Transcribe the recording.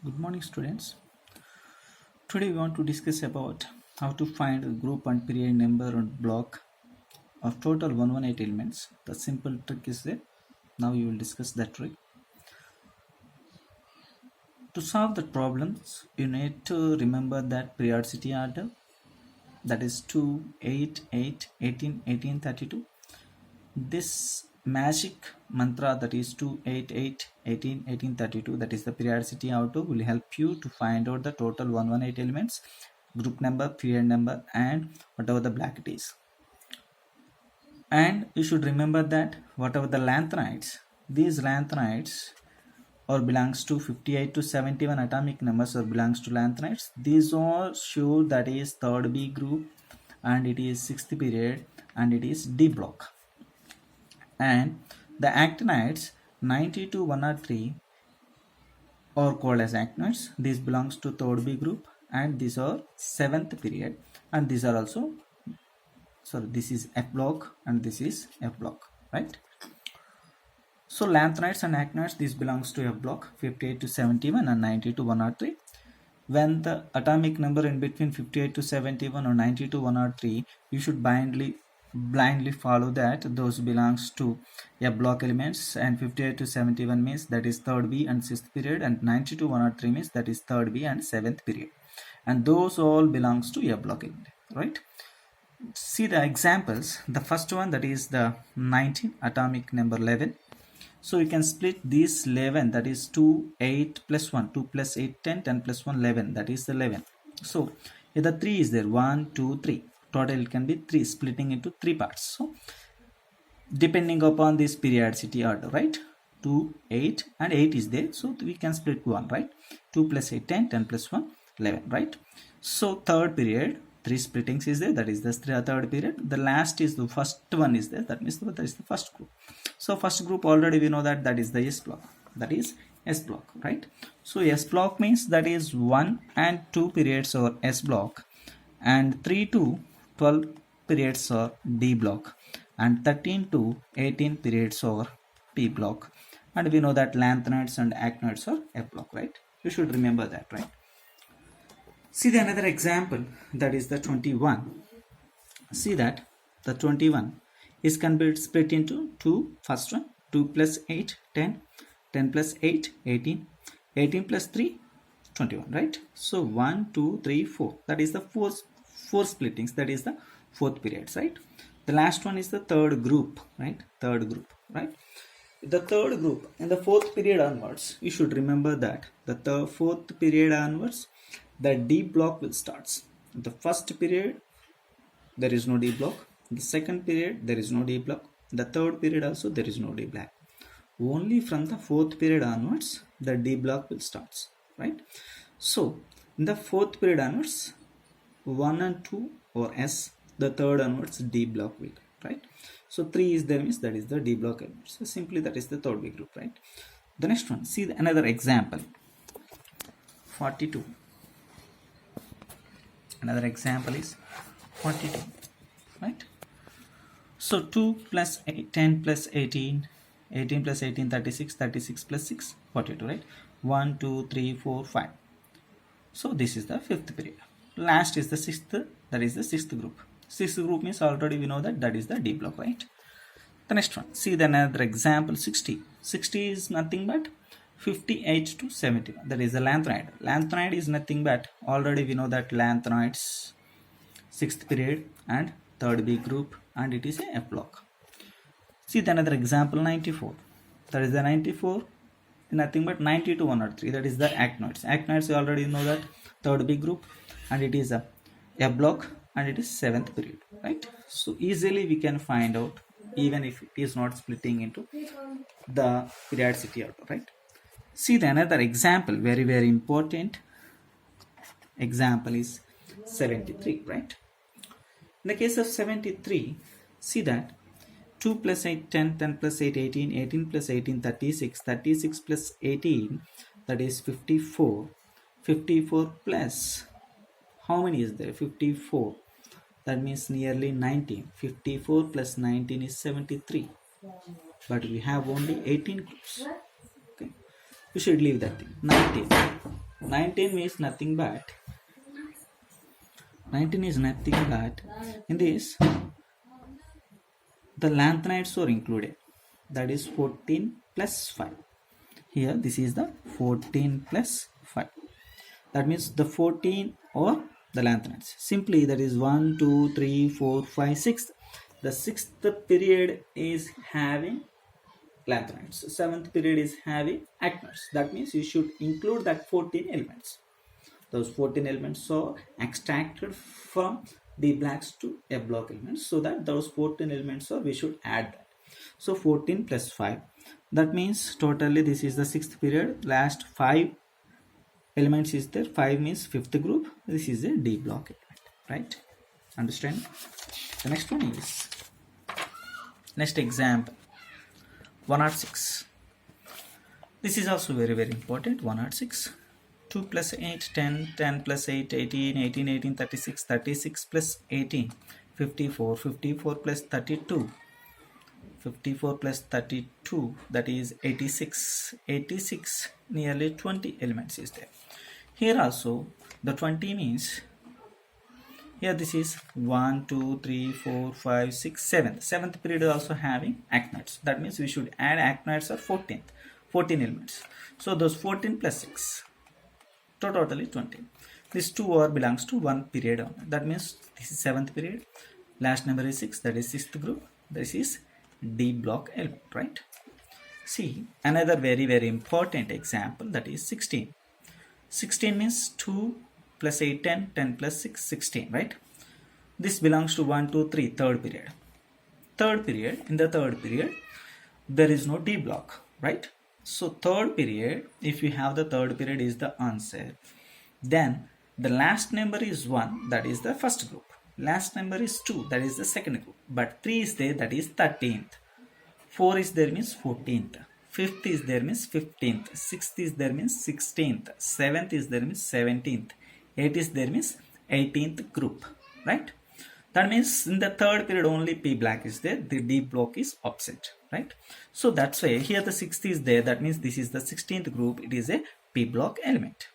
Good morning, students. Today we want to discuss about how to find a group and period number and block of total 118 elements. The simple trick is there. Now you will discuss that trick. To solve the problems, you need to remember that periodicity order, that is 2, 8, 8, 18, 18, 32. This magic mantra, that is 2, 8, 8, 18, 18, 32, that is the periodicity order, will help you to find out the total 118 elements, group number, period number, and whatever the block it is. And you should remember that whatever the lanthanides, these lanthanides or belongs to 58 to 71 atomic numbers or belongs to lanthanides. These are sure that is third B group and it is sixth period and it is D block. And the actinides 90 to 103 are called as actinides. This belongs to third B group and these are seventh period, and these are also, sorry, this is F block and this is F block, right? So lanthanides and actinides, this belongs to F block, 58 to 71 and 90 to 103. When the atomic number in between 58 to 71 or 90 to 103, you should blindly follow that those belongs to F block elements, and 58 to 71 means that is third B and sixth period, and 90 to 103 means that is third B and seventh period, and those all belongs to F block element, right? See the examples. The first one, that is the 19, atomic number 11. So you can split these 11, that is 2, 8 plus 1, 2 plus 8, 10, 10 plus 1, 11, that is 11. So here the 3 is there, 1, 2, 3. Total it can be 3, splitting into 3 parts. So depending upon this periodicity order, right? 2, 8 and 8 is there. So we can split 1, right? 2 plus 8, 10, 10 plus 1, 11, right? So third period, 3 splittings is there, that is the third period. The last is the first one is there, that means that is the first group. So first group already we know that is the S block, that is S block, right? So S block means that is 1 and 2 periods are S block, and 3 to 12 periods are D block, and 13 to 18 periods are P block, and we know that lanthanides and actinides are F block, right? You should remember that, right? See the another example, that is the 21. See that the 21 is can be split into two. First one, 2 plus 8, 10, 10 plus 8, 18, 18 plus 3, 21, right? So 1, 2, 3, 4. That is the four splittings. That is the fourth periods, right? The last one is the third group, right? Third group, right? The third group and the fourth period onwards, you should remember that the fourth period onwards, the D block will start. The first period, there is no D block. The second period, there is no D block. The third period also, there is no D block. Only from the fourth period onwards, the D block will start, right? So in the fourth period onwards, 1 and 2 or S, the third onwards D block will, right? So 3 is there, means that is the D block element. So simply that is the third B group, right? The next one, see another example, 42. Another example is 42, right? So 2 plus 8, 10 plus 18, 18 plus 18, 36, 36 plus 6, 42, right? 1, 2, 3, 4, 5. So this is the fifth period. Last is the sixth, that is the sixth group. Sixth group means already we know that is the D block, right? The next one, see the another example, 60. 60 is nothing but 58 to 71, that is the lanthanide. Lanthanide is nothing but, already we know that lanthanides, sixth period and third B group, and it is a F block. See the another example, 94. That is the 94, nothing but 90 to 103, that is the actinides. Actinides we already know that third B group, and it is a F block, and it is seventh period, right? So easily we can find out, even if it is not splitting into the periodicity order, right? See the another example, very important example is 73, right? In the case of 73, see that 2 plus 8, 10, 10 plus 8, 18, 18 plus 18, 36, 36 plus 18, that is 54, 54 plus, how many is there? 54, that means nearly 19. 54 plus 19 is 73, but we have only 18 groups. Okay, you should leave that thing. 19, 19 means nothing but 19 is nothing but in this the lanthanides are included, that is 14 plus 5. Here this is the 14 plus 5, that means the 14 or the lanthanides. Simply that is 1 2 3 4 5 6. The sixth period is having lanthanides, seventh period is having actinides. That means you should include that 14 elements. Those 14 elements are extracted from D blocks to F block elements, so that those 14 elements are, we should add that. So 14 plus 5, that means totally this is the sixth period, last 5 elements is there, 5 means fifth group, this is a D block element, right? Understand? The next one is, next example 106. This is also very important. 106. 2 plus 8 10, 10 plus 8 18, 18 18 36, 36 plus 18 54, 54 plus 32, 54 plus 32, that is 86, 86, nearly 20 elements is there. Here also the 20 means, here this is 1 2 3 4 5 6 7. Seventh period is also having actinides. That means we should add actinides of 14 elements. So those 14 plus 6, so totally 20. This 2 or belongs to one period only. That means this is seventh period. Last number is 6. That is sixth group. This is D block element, right? See another very important example, that is 16. 16 means 2 plus 8 10, 10 plus 6 16, right? This belongs to 1 2 3 third period. Third period, in the third period there is no D block, right? So third period, if you have the third period is the answer, then the last number is 1, that is the first group. Last number is 2, that is the second group. But 3 is there, that is 13th. 4 is there means 14th. 5th is there means 15th. 6th is there means 16th. 7th is there means 17th. 8th is there means 18th group, right? That means in the third period only P block is there, the D block is absent, right? So that's why here the 6th is there, that means this is the 16th group, it is a P block element.